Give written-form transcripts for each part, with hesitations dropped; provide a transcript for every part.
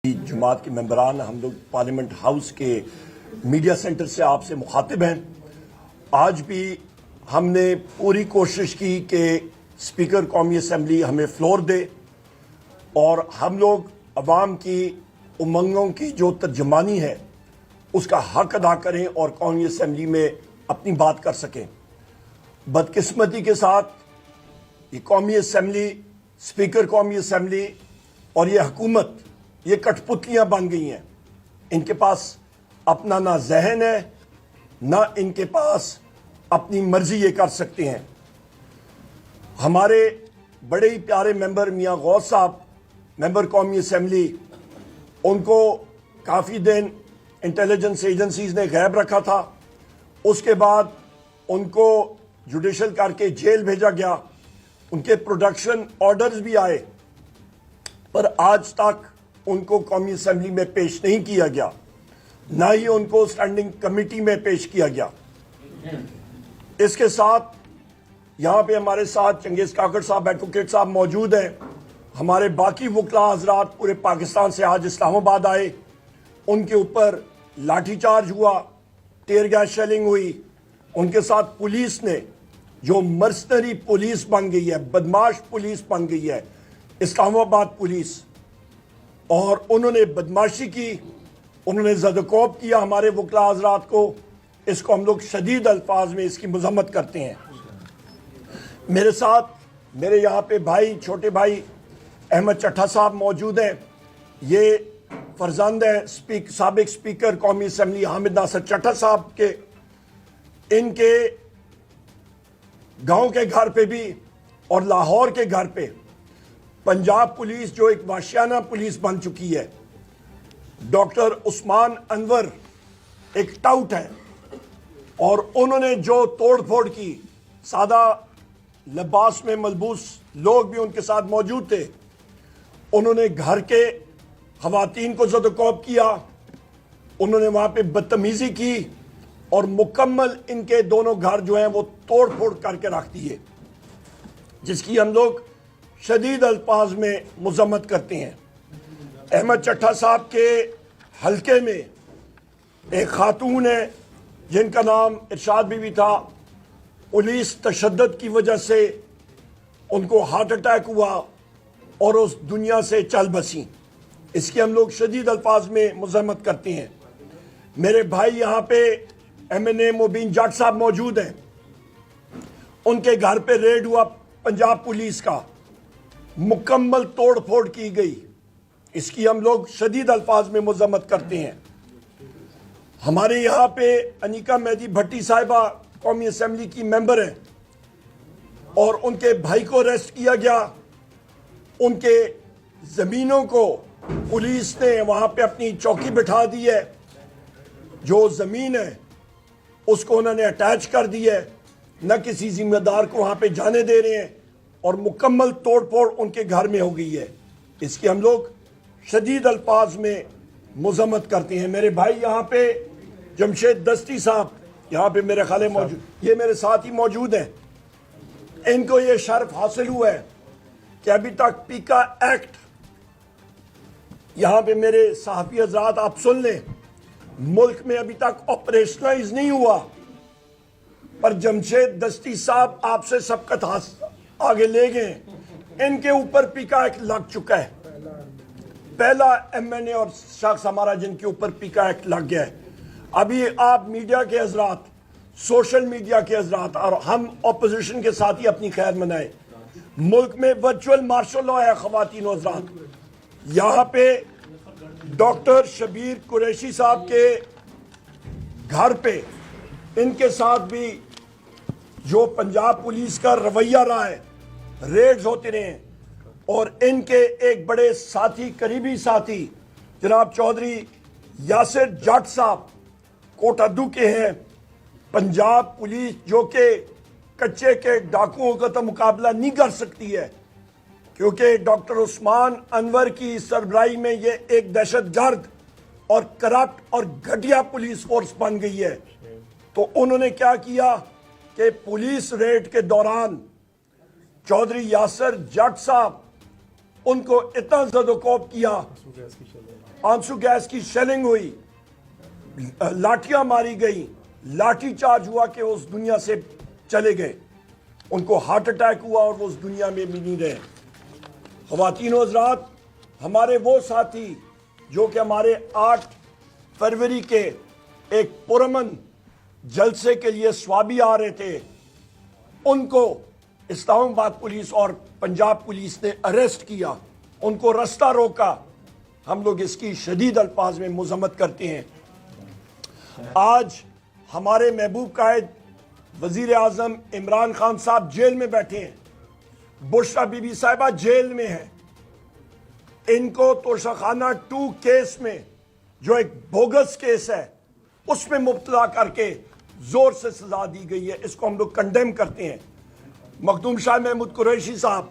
جماعت کے ممبران ہم لوگ پارلیمنٹ ہاؤس کے میڈیا سینٹر سے آپ سے مخاطب ہیں۔ آج بھی ہم نے پوری کوشش کی کہ اسپیکر قومی اسمبلی ہمیں فلور دے اور ہم لوگ عوام کی امنگوں کی جو ترجمانی ہے اس کا حق ادا کریں اور قومی اسمبلی میں اپنی بات کر سکیں۔ بدقسمتی کے ساتھ یہ قومی اسمبلی، اسپیکر قومی اسمبلی اور یہ حکومت یہ کٹ پتلیاں بن گئی ہیں۔ ان کے پاس اپنا نہ ذہن ہے نہ ان کے پاس اپنی مرضی یہ کر سکتے ہیں۔ ہمارے بڑے ہی پیارے ممبر میاں غوث صاحب، ممبر قومی اسمبلی، ان کو کافی دن انٹیلیجنس ایجنسیز نے غائب رکھا تھا۔ اس کے بعد ان کو جوڈیشل کر کے جیل بھیجا گیا۔ ان کے پروڈکشن آرڈرز بھی آئے پر آج تک ان کو قومی اسمبلی میں پیش نہیں کیا گیا، نہ ہی ان کو اسٹینڈنگ کمیٹی میں پیش کیا گیا۔ اس کے ساتھ یہاں پہ ہمارے ساتھ چنگیز کاکڑ صاحب، ایڈوکیٹ صاحب موجود ہیں۔ ہمارے باقی وکلاء حضرات پورے پاکستان سے آج اسلام آباد آئے۔ ان کے اوپر لاٹھی چارج ہوا، ٹیئر گیس شیلنگ ہوئی۔ ان کے ساتھ پولیس نے جو مرسنری پولیس بن گئی ہے، بدماش پولیس بن گئی ہے اسلام آباد پولیس، اور انہوں نے بدماشی کی، انہوں نے زدوکوب کیا ہمارے وکلاء حضرات کو۔ اس کو ہم لوگ شدید الفاظ میں اس کی مذمت کرتے ہیں۔ میرے ساتھ میرے یہاں پہ بھائی، چھوٹے بھائی احمد چٹھا صاحب موجود ہیں۔ یہ فرزند ہیں سابق اسپیکر قومی اسمبلی حامد ناصر چٹھا صاحب کے۔ ان کے گاؤں کے گھر پہ بھی اور لاہور کے گھر پہ پنجاب پولیس جو ایک وحشیانہ پولیس بن چکی ہے، ڈاکٹر عثمان انور ایک ٹاؤٹ ہے اور انہوں نے جو توڑ پھوڑ کی، سادہ لباس میں ملبوس لوگ بھی ان کے ساتھ موجود تھے، انہوں نے گھر کے خواتین کو زدوکوب کیا، انہوں نے وہاں پہ بدتمیزی کی اور مکمل ان کے دونوں گھر جو ہیں وہ توڑ پھوڑ کر کے رکھ دیے، جس کی ہم لوگ شدید الفاظ میں مذمت کرتے ہیں۔ احمد چٹھا صاحب کے حلقے میں ایک خاتون ہے جن کا نام ارشاد بی بی تھا۔ پولیس تشدد کی وجہ سے ان کو ہارٹ اٹیک ہوا اور اس دنیا سے چل بسیں۔ اس کی ہم لوگ شدید الفاظ میں مذمت کرتے ہیں۔ میرے بھائی یہاں پہ MNA مبین جٹ صاحب موجود ہیں۔ ان کے گھر پہ ریڈ ہوا پنجاب پولیس کا، مکمل توڑ پھوڑ کی گئی۔ اس کی ہم لوگ شدید الفاظ میں مذمت کرتے ہیں۔ ہمارے یہاں پہ انیکا مہدی بھٹی صاحبہ قومی اسمبلی کی ممبر ہیں اور ان کے بھائی کو اریسٹ کیا گیا۔ ان کے زمینوں کو پولیس نے وہاں پہ اپنی چوکی بٹھا دی ہے، جو زمین ہے اس کو انہوں نے اٹیچ کر دی ہے، نہ کسی ذمہ دار کو وہاں پہ جانے دے رہے ہیں اور مکمل توڑ پھوڑ ان کے گھر میں ہو گئی ہے۔ اس کی ہم لوگ شدید الفاظ میں مذمت کرتے ہیں۔ میرے بھائی یہاں پہ جمشید دستی صاحب یہاں پہ میرے خالے موجود، یہ میرے ساتھ ہی موجود ہیں۔ ان کو یہ شرف حاصل ہوا ہے کہ ابھی تک پیکا ایکٹ، یہاں پہ میرے صحافی حضرات آپ سن لیں، ملک میں ابھی تک آپریشنلائز نہیں ہوا، پر جمشید دستی صاحب آپ سے سبقت آگے لے گئے، ان کے اوپر پیکا ایکٹ لگ چکا ہے۔ پہلا MNA اور شخص ہمارا جن کے اوپر پیکا ایکٹ لگ گیا ہے۔ ابھی آپ میڈیا کے حضرات، سوشل میڈیا کے حضرات اور ہم اپوزیشن کے ساتھ ہی اپنی خیر منائیں۔ ملک میں ورچوئل مارشل لا ہے خواتین و حضرات۔ یہاں پہ ڈاکٹر شبیر قریشی صاحب کے گھر پہ ان کے ساتھ بھی جو پنجاب پولیس کا رویہ رہا ہے، ریڈز ہوتے رہے ہیں، اور ان کے ایک بڑے ساتھی، قریبی ساتھی جناب چودھری یاسر جٹ صاحب کوٹادو کے ہیں۔ پنجاب پولیس جو کہ کچے کے ڈاکوؤں کا تو مقابلہ نہیں کر سکتی ہے، کیونکہ ڈاکٹر عثمان انور کی سربراہی میں یہ ایک دہشت گرد اور کرپٹ اور گھٹیا پولیس فورس بن گئی ہے۔ تو انہوں نے کیا کیا کہ پولیس ریڈ کے دوران چودھری یاسر جٹ صاحب ان کو اتنا زدوکوب کیا, آنسو گیس کی شیلنگ ہوئی, لاٹھیاں ماری گئی, لاٹھی چارج ہوا کہ اس دنیا سے چلے گئے, ان کو ہارٹ اٹیک ہوا اور وہ اس دنیا میں بھی نہیں رہے. خواتین و حضرات, ہمارے وہ ساتھی جو کہ ہمارے 8 فروری کے ایک پرامن جلسے کے لیے سوابی آ رہے تھے, ان کو اسلام آباد پولیس اور پنجاب پولیس نے اریسٹ کیا, ان کو رستہ روکا. ہم لوگ اس کی شدید الفاظ میں مذمت کرتے ہیں. آج ہمارے محبوب قائد وزیر اعظم عمران خان صاحب جیل میں بیٹھے ہیں, بشرا بی بی صاحبہ جیل میں ہیں. ان کو توشہ خانہ 2 کیس میں, جو ایک بوگس کیس ہے, اس میں مبتلا کر کے زور سے سزا دی گئی ہے. اس کو ہم لوگ کنڈیم کرتے ہیں. مخدوم شاہ محمود قریشی صاحب,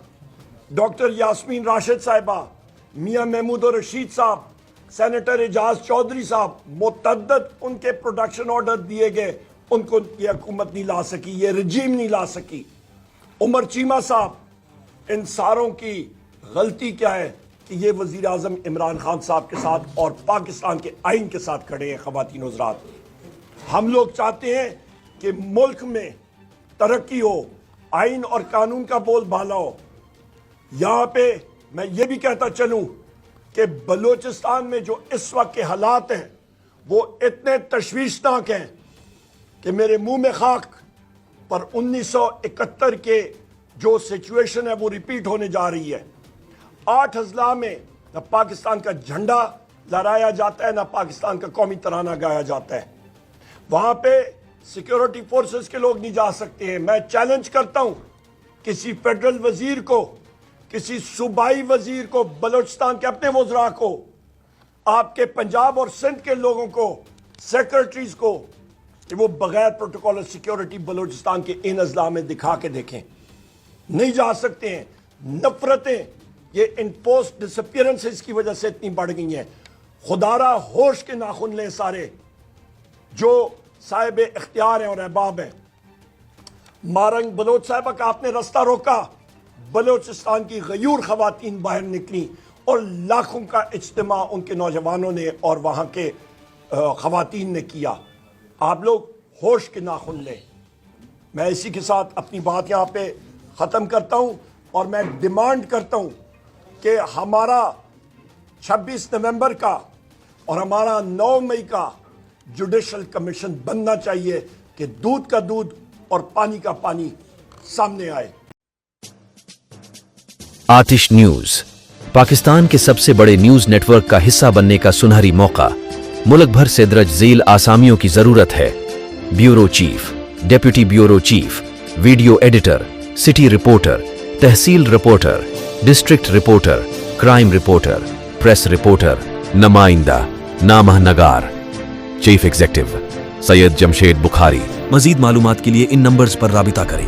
ڈاکٹر یاسمین راشد صاحبہ, میاں محمود رشید صاحب, سینیٹر اعجاز چودھری صاحب, متعدد ان کے پروڈکشن آرڈر دیے گئے, ان کو یہ حکومت نہیں لا سکی, یہ رجیم نہیں لا سکی. عمر چیمہ صاحب, ان ساروں کی غلطی کیا ہے کہ یہ وزیر اعظم عمران خان صاحب کے ساتھ اور پاکستان کے آئین کے ساتھ کھڑے ہیں. خواتین و حضرات, ہم لوگ چاہتے ہیں کہ ملک میں ترقی ہو, آئین اور قانون کا بول بالا ہو. یہاں پہ میں یہ بھی کہتا چلوں کہ بلوچستان میں جو اس وقت کے حالات ہیں وہ اتنے تشویشناک ہیں کہ میرے منہ میں خاک, پر 1971 کے جو سچویشن ہے وہ ریپیٹ ہونے جا رہی ہے. 8 اضلاع میں نہ پاکستان کا جھنڈا لہرایا جاتا ہے, نہ پاکستان کا قومی ترانہ گایا جاتا ہے. وہاں پہ سیکیورٹی فورسز کے لوگ نہیں جا سکتے ہیں. میں چیلنج کرتا ہوں کسی فیڈرل وزیر کو, کسی صوبائی وزیر کو, بلوچستان کے اپنے وزراء کو, آپ کے پنجاب اور سندھ کے لوگوں کو, سیکرٹریز کو, کہ وہ بغیر پروٹوکول اور سیکیورٹی بلوچستان کے ان اضلاع میں دکھا کے دیکھیں. نہیں جا سکتے ہیں. نفرتیں, یہ انفورسڈ ڈسپیئرنسز کی وجہ سے اتنی بڑھ گئی ہیں. خدارہ ہوش کے ناخن لیں سارے جو صاحب اختیار ہیں اور احباب ہیں. مارنگ بلوچ صاحبہ کا آپ نے رستہ روکا, بلوچستان کی غیور خواتین باہر نکلی اور لاکھوں کا اجتماع ان کے نوجوانوں نے اور وہاں کے خواتین نے کیا. آپ لوگ ہوش کے ناخن لیں. میں اسی کے ساتھ اپنی بات یہاں پہ ختم کرتا ہوں اور میں ڈیمانڈ کرتا ہوں کہ ہمارا 26 نومبر کا اور ہمارا 9 مئی کا جوڈیشل کمیشن بننا چاہیے کہ دودھ کا دودھ اور پانی کا پانی سامنے آئے. آتش نیوز پاکستان کے سب سے بڑے نیوز نیٹ ورک کا حصہ بننے کا سنہری موقع. ملک بھر سے درج ذیل آسامیوں کی ضرورت ہے. Bureau chief, deputy bureau chief, video editor, city reporter, tehsil reporter, district reporter, crime reporter, press reporter, نمائندہ, نامہ نگار. Chief executive Syed Jamshed Bukhari. مزید معلومات کے لیے ان نمبرز پر رابطہ کریں.